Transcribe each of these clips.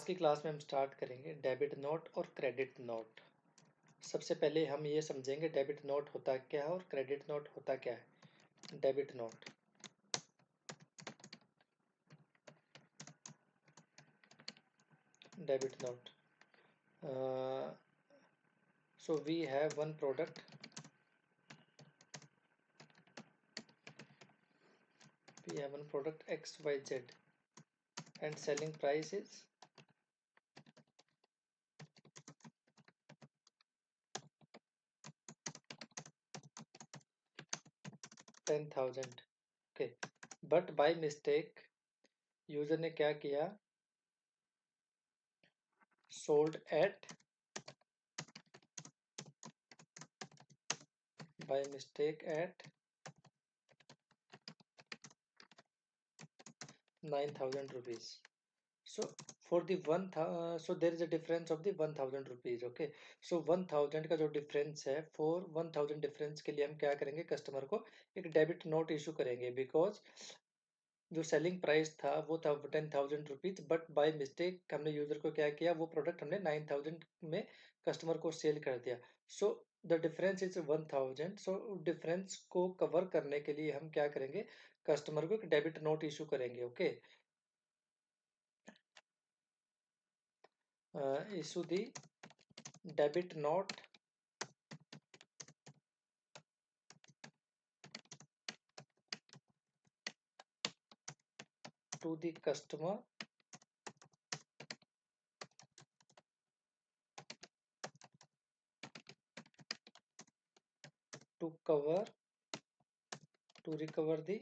की क्लास में हम स्टार्ट करेंगे डेबिट नोट और क्रेडिट नोट। सबसे पहले हम ये समझेंगे डेबिट नोट होता क्या है और क्रेडिट नोट होता क्या है। Debit note, debit note, so we have one product, XYZ and selling price is 10,000। Okay, but by mistake user ने क्या किया, sold at, by mistake at 9,000 rupees. So for the so there is a difference of the 1,000 rupees. Okay, so 1,000 का जो difference है, for 1,000 difference के लिए हम क्या करेंगे, कस्टमर को एक डेबिट नोट इशू करेंगे। बिकॉज जो सेलिंग प्राइस था वो था 10,000 रुपीज, बट बाय मिस्टेक हमने यूजर को क्या किया, वो प्रोडक्ट हमने 9,000 में कस्टमर को सेल कर दिया। So the difference is 1,000। So difference को कवर करने के लिए हम क्या करेंगे, कस्टमर को एक डेबिट नोट इशू करेंगे। Okay, issue the debit note to the customer to recover the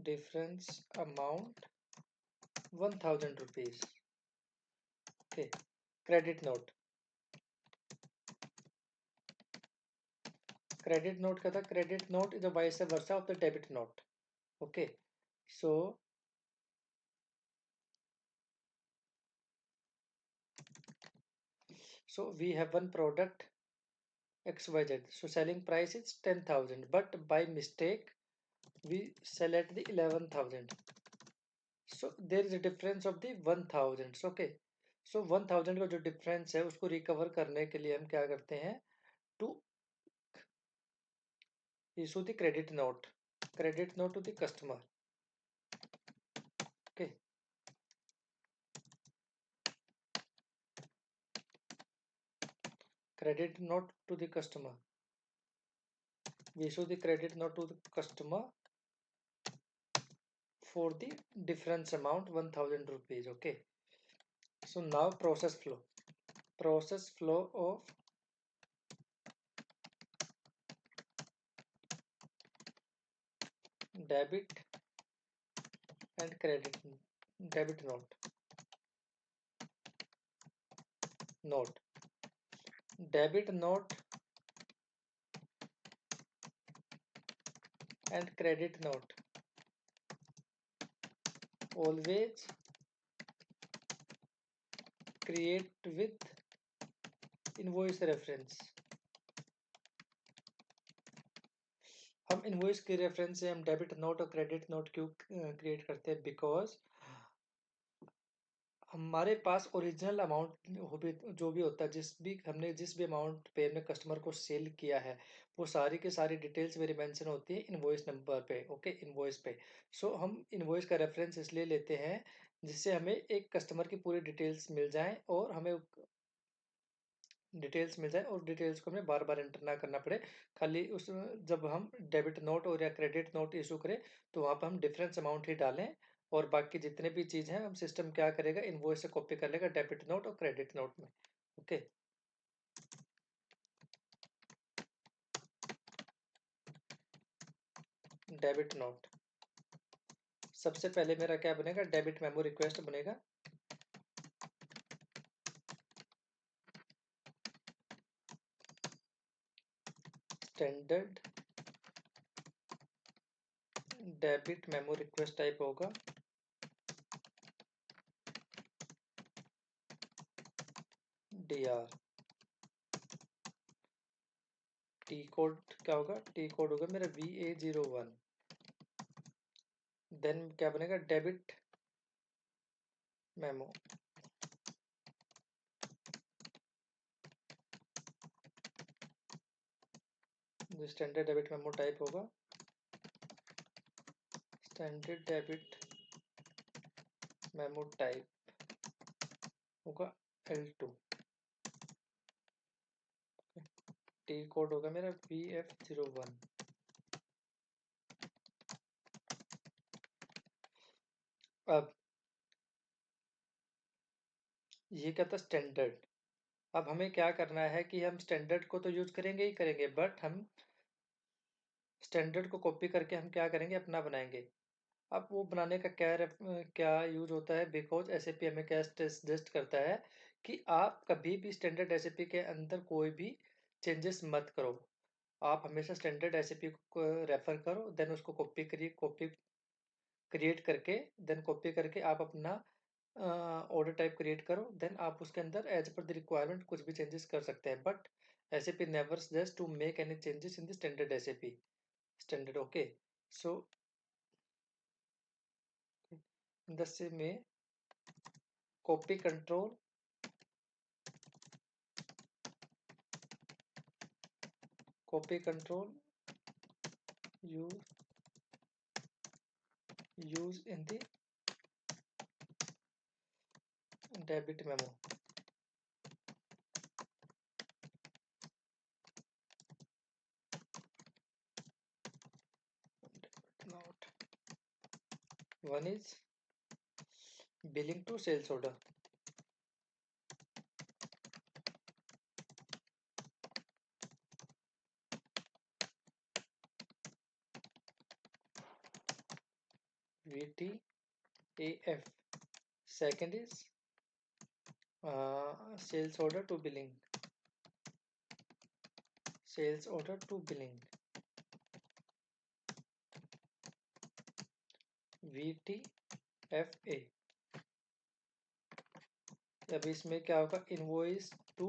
difference amount 1,000 rupees. Okay, credit note, credit note का था, credit note is a vice versa of the debit note. Okay, so we have one product XYZ, so selling price is 10,000, but by mistake we sell at the 11,000. So there is a difference of the 1,000. Okay, so 1,000 का जो difference है उसको recover करने के लिए हम क्या करते हैं, to issue the credit note to the customer. Okay, credit note to the customer, we issue the credit note to the customer for the difference amount 1,000 rupees. Okay, so now process flow of debit and credit, debit note, debit note and credit note always create with invoice reference. हम invoice के reference से हम debit note और credit note क्यों create करते हैं, because हमारे पास original amount जो भी होता है, जिस भी अमाउंट पे हमने कस्टमर को सेल किया है, वो सारी की सारी डिटेल्स मेरी मेंशन होती है इनवॉइस नंबर पे। ओके, इनवॉइस पे। सो हम इनवॉइस का रेफरेंस इसलिए लेते हैं जिससे हमें एक कस्टमर की पूरी डिटेल्स मिल जाए और हमें डिटेल्स को हमें बार बार एंटर ना करना पड़े। खाली उस जब हम डेबिट नोट और या क्रेडिट नोट इशू करें तो वहाँ पर हम डिफरेंस अमाउंट ही डालें, और बाकी जितने भी चीज़ हैं हम सिस्टम क्या करेगा, इनवॉइस से कॉपी कर लेगा डेबिट नोट और क्रेडिट नोट में। ओके, डेबिट नोट, सबसे पहले मेरा क्या बनेगा, डेबिट मेमो रिक्वेस्ट बनेगा। Standard debit memo request type होगा DR। टी कोड क्या होगा, टी कोड होगा मेरा VA01। देन क्या बनेगा, डेबिट मेमो। जो स्टैंडर्ड डेबिट मेमो टाइप होगा, स्टैंडर्ड डेबिट मेमो टाइप होगा L2। टी कोड होगा मेरा VF01। अब ये क्या था, स्टैंडर्ड। अब हमें क्या करना है कि हम स्टैंडर्ड को तो यूज करेंगे ही करेंगे, बट हम स्टैंडर्ड को कॉपी करके हम क्या करेंगे, अपना बनाएंगे। अब वो बनाने का क्या यूज होता है, बिकॉज एसएपी हमें क्या सजेस्ट करता है कि आप कभी भी स्टैंडर्ड एसएपी के अंदर कोई भी चेंजेस मत करो। आप हमेशा स्टैंडर्ड एसएपी को रेफर करो, देन उसको कॉपी क्रिएट करके, देन कॉपी करके आप अपना ऑर्डर टाइप क्रिएट करो, देन आप उसके अंदर एज पर द रिक्वायरमेंट कुछ भी चेंजेस कर सकते हैं, but SAP never suggest to make any changes in the standard SAP standard. Okay, so in the same way, copy control copy control use in the debit memo। Not one is billing to sales order, VTAF, second is sales order to billing, sales order to billing, VTFA। अब इसमें क्या होगा, invoice to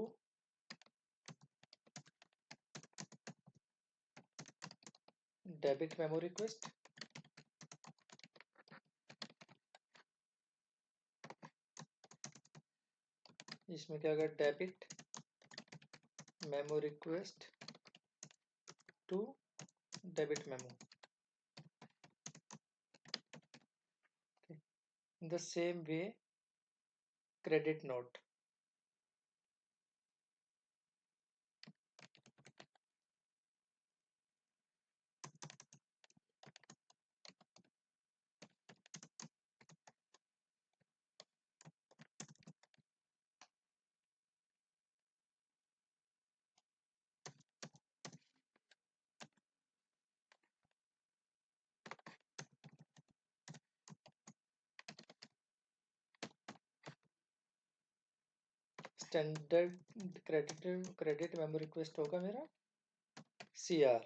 debit memo request, इसमें क्या होगा, debit memo request to debit memo. In the same way, credit note, standard credit memo request होगा मेरा CR।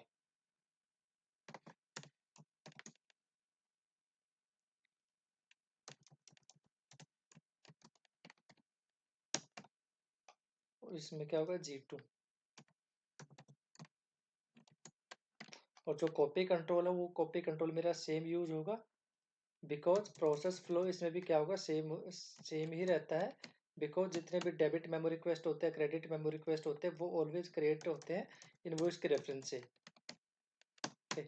इसमें क्या होगा, G2। और जो कॉपी कंट्रोल है, वो कॉपी कंट्रोल मेरा सेम यूज होगा, बिकॉज प्रोसेस फ्लो इसमें भी क्या होगा, सेम सेम ही रहता है। बिकॉज जितने भी डेबिट मेमो रिक्वेस्ट होते हैं, क्रेडिट मेमो रिक्वेस्ट होते हैं, वो ऑलवेज क्रिएट होते हैं इनवॉइस के रेफरेंस से। Okay,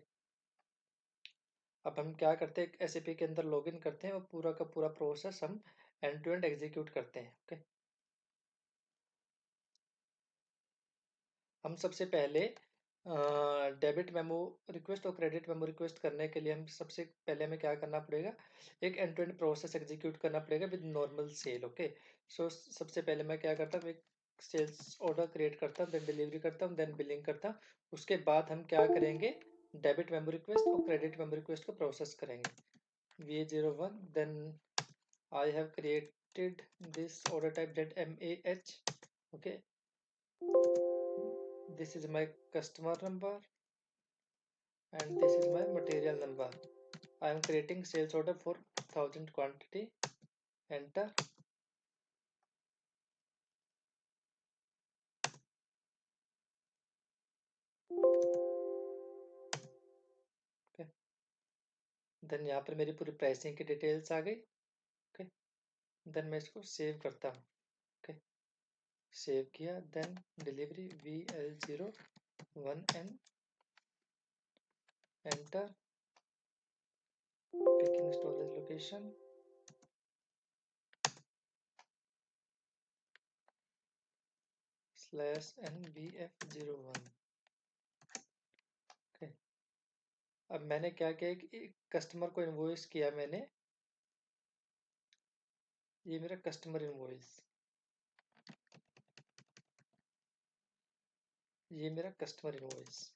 अब हम क्या करते हैं, एसएपी के अंदर लॉगिन करते हैं और पूरा का पूरा प्रोसेस हम एंड टू एंड एग्जीक्यूट करते हैं। ओके, हम सबसे पहले डेबिट मेमो रिक्वेस्ट और क्रेडिट मेमो रिक्वेस्ट करने के लिए हम सबसे पहले हमें क्या करना पड़ेगा, एक end to end process execute करना पड़ेगा with normal sale. Okay, so सबसे पहले मैं क्या करता हूँ, एक सेल्स ऑर्डर क्रिएट करता हूँ, देन डिलीवरी करता हूँ, देन बिलिंग करता हूँ। उसके बाद हम क्या करेंगे, डेबिट मेमो रिक्वेस्ट और क्रेडिट मेमो रिक्वेस्ट को प्रोसेस करेंगे। VA01, then I have created this order type .mah। Okay, this is my customer number and this is my material number. I am creating sales order for 1000 quantity. Enter. Okay, then यहाँ पर मेरी पूरी pricing की details आ गई। Okay, then मैं इसको save करता हूँ। ओके, सेव किया, then delivery VL01N, enter, picking storage location, /NVF01। Okay, अब मैंने क्या किया कि कस्टमर को इनवॉइस किया मैंने, ये मेरा कस्टमर इनवॉइस, ये मेरा customer invoice.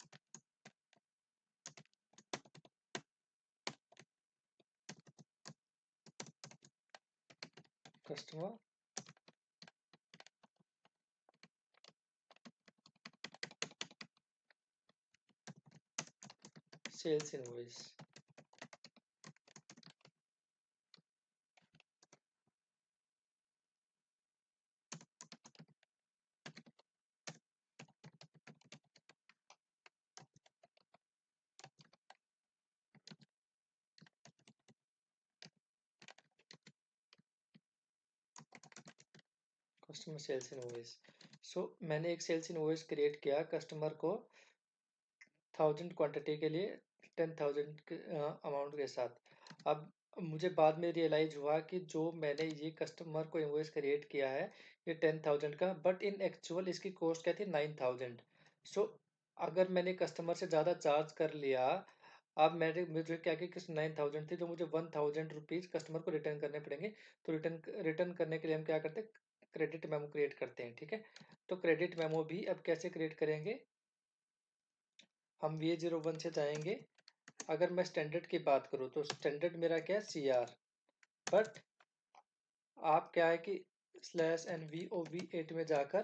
Customer sales invoice. Customer sales invoice. So मैंने एक सेल्स इनवॉइस क्रिएट किया कस्टमर को 1000 क्वांटिटी के लिए 10,000 के अमाउंट के साथ। अब मुझे बाद में रियलाइज हुआ कि जो मैंने ये कस्टमर को इनवॉइस क्रिएट किया है ये 10,000 का, बट इन एक्चुअल इसकी कॉस्ट क्या थी 9,000। सो अगर मैंने कस्टमर से ज़्यादा चार्ज कर लिया, अब मैंने मुझे क्या कि 9,000 थी जो मुझे 1,000 रुपीज़ कस्टमर को रिटर्न करने पड़ेंगे। तो रिटर्न रिटर्न करने के लिए हम क्या करते हैं, क्रेडिट मेमो क्रिएट करते हैं। ठीक है, तो क्रेडिट मेमो भी अब कैसे क्रिएट करेंगे, हम VA01 से जाएंगे। अगर मैं स्टैंडर्ड की बात करूँ तो स्टैंडर्ड मेरा क्या है CR, बट आप क्या है कि /NVOV8 में जाकर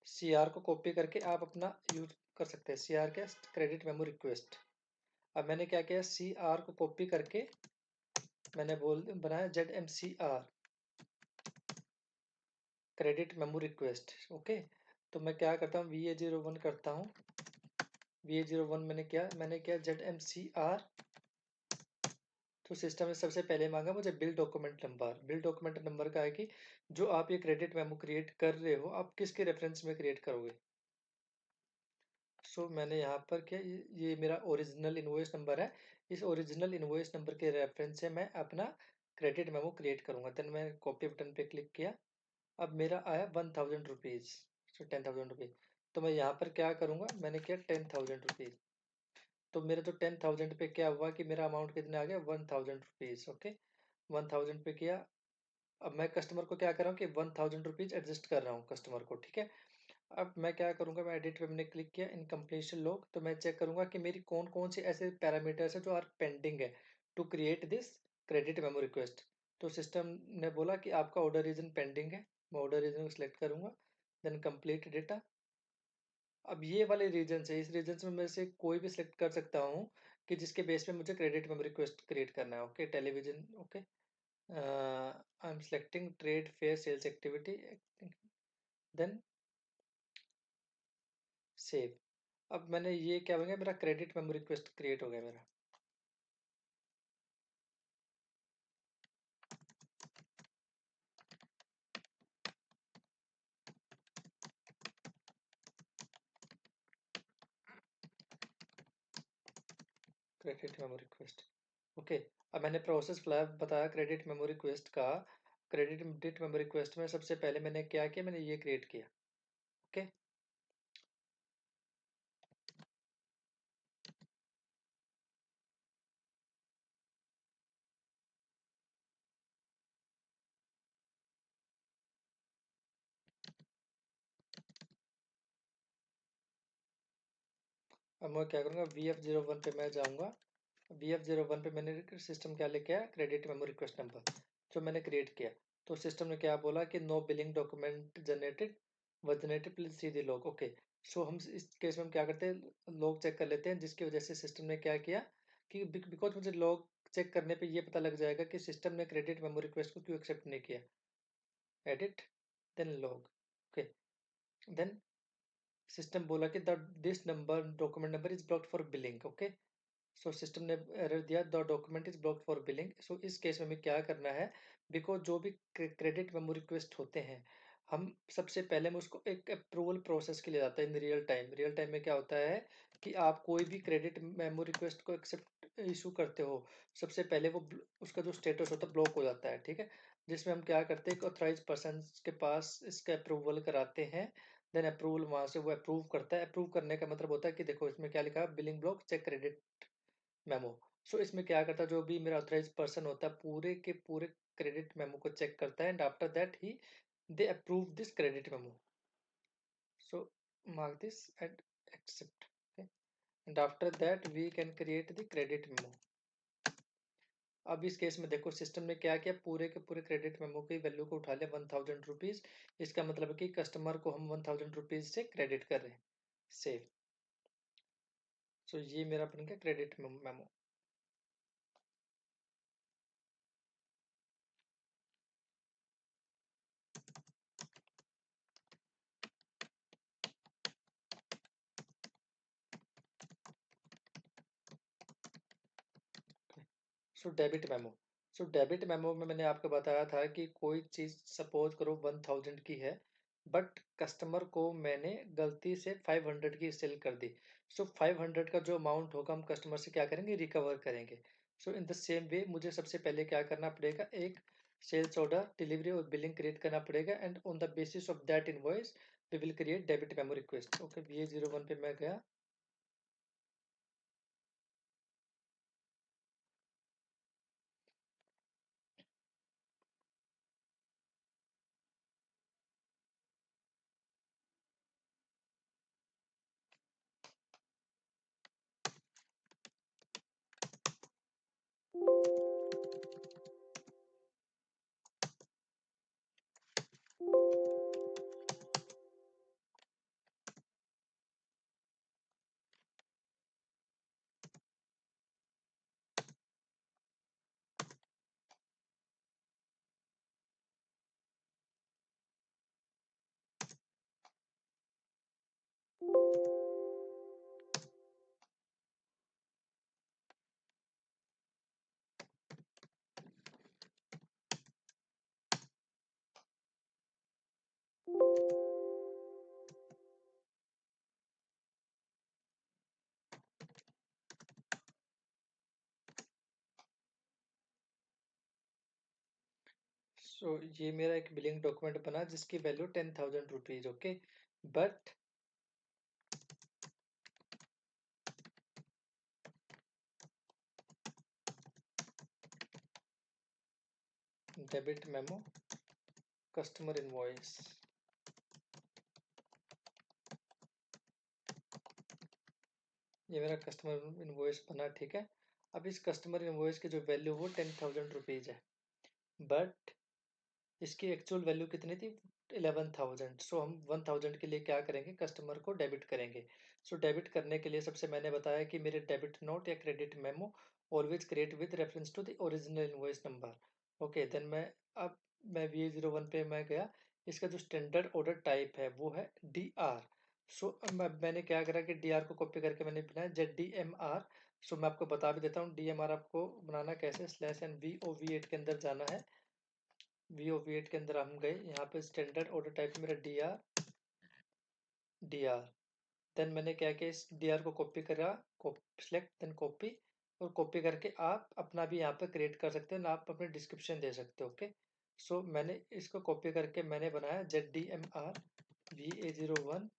CR को कॉपी करके आप अपना यूज कर सकते हैं। CR क्या, क्रेडिट मेमो रिक्वेस्ट। अब मैंने क्या किया, CR को कॉपी करके मैंने बनाया ZMCR, credit memo request. Okay, तो मैं क्या करता हूँ, VA01 करता हूँ। VA01 मैंने क्या ZMCR। तो सिस्टम ने सबसे पहले मांगा मुझे bill document number. Bill document number का है कि जो आप ये क्रेडिट मेमो क्रिएट कर रहे हो आप किसके रेफरेंस में क्रिएट करोगे। सो मैंने यहाँ पर क्या, ये मेरा ओरिजिनल इनवॉइस नंबर है। इस ओरिजिनल इनवॉइस नंबर के रेफरेंस से मैं अपना क्रेडिट मेमो क्रिएट करूँगा। देन मैं कॉपी बटन पे क्लिक किया। अब मेरा आया 1,000 रुपीज़, सो 10,000 रुपीज़। तो मैं यहाँ पर क्या करूँगा, मैंने किया 10,000 रुपीज़। तो मेरा जो 10,000 पे क्या हुआ कि मेरा अमाउंट कितना आ गया, 1,000 रुपीज़। ओके, 1,000 पे किया। अब मैं कस्टमर को क्या कर रहा हूँ कि 1,000 रुपीज़ एडजस्ट कर रहा हूँ कस्टमर को। ठीक है, अब मैं क्या करूँगा, मैं एडिट पे मैंने क्लिक किया, इन कंप्लीशन लॉग। तो मैं चेक करूँगा कि मेरी कौन कौन से ऐसे पैरामीटर्स है जो आर पेंडिंग है to create this credit memo request. तो सिस्टम ने बोला कि आपका ऑर्डर रीजन पेंडिंग है। मैं ऑर्डर रीजन को सिलेक्ट करूँगा, देन कंप्लीट डेटा। अब ये वाले रीजन है, इस रीजन में से कोई भी सिलेक्ट कर सकता हूँ कि जिसके बेस पे मुझे क्रेडिट मेमो रिक्वेस्ट क्रिएट करना है। Okay, television. Okay, I am selecting trade fair sales activity, then save. अब मैंने ये क्या हो गया, मेरा क्रेडिट मेमो रिक्वेस्ट क्रिएट हो गया मेरा। Credit memo request. ओके, अब मैंने प्रोसेस फ्लो बताया क्रेडिट मेमो रिक्वेस्ट का। क्रेडिट मेमो रिक्वेस्ट में सबसे पहले मैंने क्या किया, मैंने ये क्रिएट किया। ओके, अब मैं क्या करूँगा, VF01 पे मैं जाऊँगा। VF01 पे मैंने सिस्टम क्या लेके आया, क्रेडिट मेमो रिक्वेस्ट नंबर जो मैंने क्रिएट किया। तो सिस्टम ने क्या बोला कि no billing document generated, was generated, please see the log. Okay, so हम इस केस में हम क्या करते हैं, लॉग चेक कर लेते हैं, जिसकी वजह से सिस्टम ने क्या किया कि बिकॉज मुझे लॉग चेक करने पे ये पता लग जाएगा कि सिस्टम ने क्रेडिट मेमो रिक्वेस्ट को क्यों एक्सेप्ट नहीं किया। Edit, then log. Okay, then system बोला कि the this number document number is blocked for billing. Okay, so system ने एरर दिया, the document is blocked for billing. So इस केस में हमें क्या करना है, बिकॉज जो भी क्रेडिट मेमो रिक्वेस्ट होते हैं, हम सबसे पहले में उसको एक अप्रूवल प्रोसेस के लिए जाता है इन रियल टाइम में क्या होता है कि आप कोई भी क्रेडिट मेमो रिक्वेस्ट को एक्सेप्ट इशू करते हो, सबसे पहले वो उसका जो स्टेटस होता है ब्लॉक हो जाता है, ठीक है। जिसमें हम क्या करते हैं, ऑथराइज पर्सन के पास इसका अप्रूवल कराते हैं, देन अप्रूवल वहां से वो अप्रूव करता है। अप्रूव करने का मतलब होता है कि देखो इसमें क्या लिखा है, billing block check credit memo. So इसमें क्या करता है, जो भी मेरा ऑथराइज पर्सन होता है पूरे के पूरे क्रेडिट मेमो को चेक करता है, and after that he they approve this credit memo. So mark this and accept, okay, and after that we can create the credit memo। अब इस केस में देखो सिस्टम ने क्या किया, पूरे के पूरे क्रेडिट मेमो की वैल्यू को उठा लिया 1000 रुपीज। इसका मतलब है कि कस्टमर को हम 1000 रुपीज से क्रेडिट कर रहे हैं, सेव। सो ये मेरा बन गया credit memo. So debit memo. So debit memo में मैंने आपको बताया था कि कोई चीज़ सपोज करो 1000 की है, बट कस्टमर को मैंने गलती से 500 की सेल कर दी। सो 500 का जो अमाउंट होगा हम कस्टमर से क्या करेंगे, रिकवर करेंगे। सो इन द सेम वे मुझे सबसे पहले क्या करना पड़ेगा, एक सेल्स ऑर्डर डिलीवरी और बिलिंग क्रिएट करना पड़ेगा, and on the basis of that invoice we will create debit memo request. Okay, BA01 पे मैं गया। सो ये मेरा एक बिलिंग डॉक्यूमेंट बना जिसकी value 10,000 rupees. Okay, but debit memo customer invoice, ये मेरा कस्टमर इनवॉइस बना, ठीक है। अब इस कस्टमर इनवॉइस की जो वैल्यू वो 10,000 रुपीज है, बट इसकी एक्चुअल वैल्यू कितनी थी, 11,000। सो हम 1000 के लिए क्या करेंगे, कस्टमर को डेबिट करेंगे। सो डेबिट करने के लिए सबसे मैंने बताया कि मेरे डेबिट नोट या credit memo always create with reference to the original invoice number. Okay, then अब मैं VA01 पे मैं गया। इसका जो स्टैंडर्ड ऑर्डर टाइप है वो है DR। सो मैंने क्या करा कि DR को कॉपी करके मैंने बनाया ZDMR। सो मैं आपको बता भी देता हूँ DMR आपको बनाना कैसे, /NVOV8 के अंदर जाना है। VOV8 के अंदर हम गए, यहाँ पे स्टैंडर्ड ऑर्डर टाइप मेरा DR। देन मैंने क्या किया, इस DR को कॉपी करा, सिलेक्ट देन कॉपी, और कॉपी करके आप अपना भी यहाँ पे क्रिएट कर सकते हो ना, आप अपने डिस्क्रिप्शन दे सकते हो। ओके, सो मैंने इसको कॉपी करके मैंने बनाया ZDMR VA01।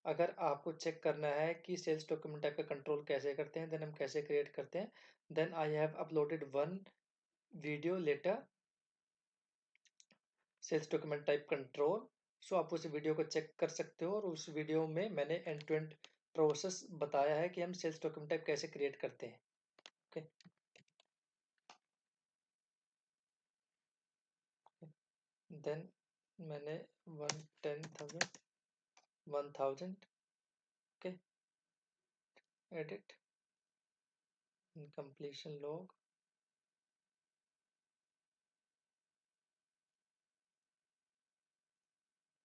अगर आपको चेक करना है कि सेल्स डॉक्यूमेंट टाइप का कंट्रोल कैसे करते हैं, देन हम कैसे क्रिएट करते हैं, then I have uploaded one video later sales document type control. So आप उस वीडियो को चेक कर सकते हो, और उस वीडियो में मैंने एंड टू एंड प्रोसेस बताया है कि हम सेल्स डॉक्यूमेंट टाइप कैसे क्रिएट करते हैं। ओके, देन मैंने 10,000 1000, okay, edit completion log,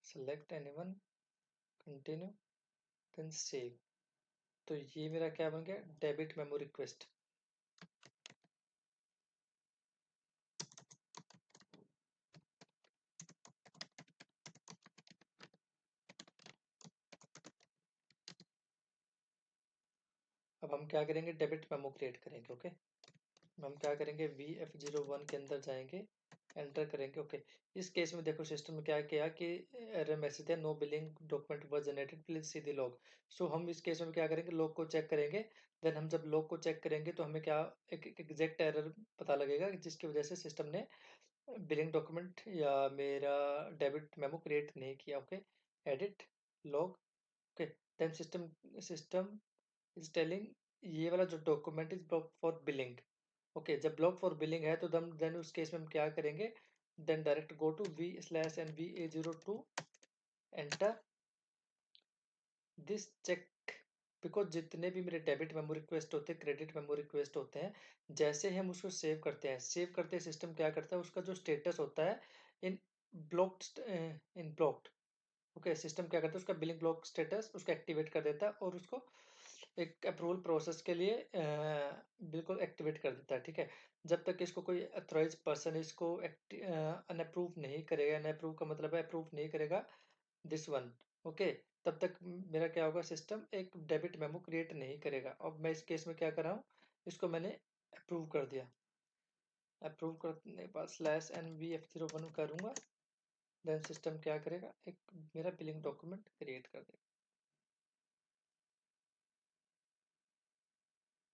select anyone, continue. Then save. तो ये मेरा क्या बन गया, डेबिट मेमो रिक्वेस्ट। अब हम क्या करेंगे, डेबिट मेमो क्रिएट करेंगे। ओके, हम क्या करेंगे, VF01 के अंदर जाएंगे, एंटर करेंगे। ओके, इस केस में देखो सिस्टम में क्या किया कि एरर मैसेज है, no billing document was generated, please see the log. So हम इस केस में क्या करेंगे, लॉग को चेक करेंगे। देन हम जब लॉग को चेक करेंगे तो हमें क्या एक एग्जैक्ट एरर पता लगेगा जिसकी वजह से सिस्टम ने बिलिंग डॉक्यूमेंट या मेरा डेबिट मेमो क्रिएट नहीं किया। Okay, edit log. Okay, then system system is telling ये वाला जो document is block for billing. Okay, जब ब्लॉक फॉर बिलिंग है तो देन उस केस में हम क्या करेंगे, then direct go to V/NVA02, enter this check. Because जितने भी मेरे डेबिट मेमो रिक्वेस्ट होते हैं, क्रेडिट मेमो रिक्वेस्ट होते हैं, जैसे ही हम उसको सेव करते हैं, सिस्टम क्या करता है, उसका जो स्टेटस होता है इन ब्लॉक्ड, इन ब्लॉक्ड। ओके, सिस्टम क्या करता है, उसका बिलिंग ब्लॉक स्टेटस उसका एक्टिवेट कर देता है और उसको एक अप्रूवल प्रोसेस के लिए बिल्कुल एक्टिवेट कर देता है। ठीक है, जब तक इसको कोई अथॉराइज पर्सन इसको अनअप्रूव नहीं करेगा, अनअप्रूव का मतलब है अप्रूव नहीं करेगा दिस वन। ओके, तब तक मेरा क्या होगा, सिस्टम एक डेबिट मेमो क्रिएट नहीं करेगा। अब मैं इस केस में क्या कर रहा हूँ, इसको मैंने अप्रूव कर दिया। अप्रूव करने के बाद /NVF01 करूँगा, देन सिस्टम क्या करेगा, एक मेरा बिलिंग डॉक्यूमेंट क्रिएट कर देगा।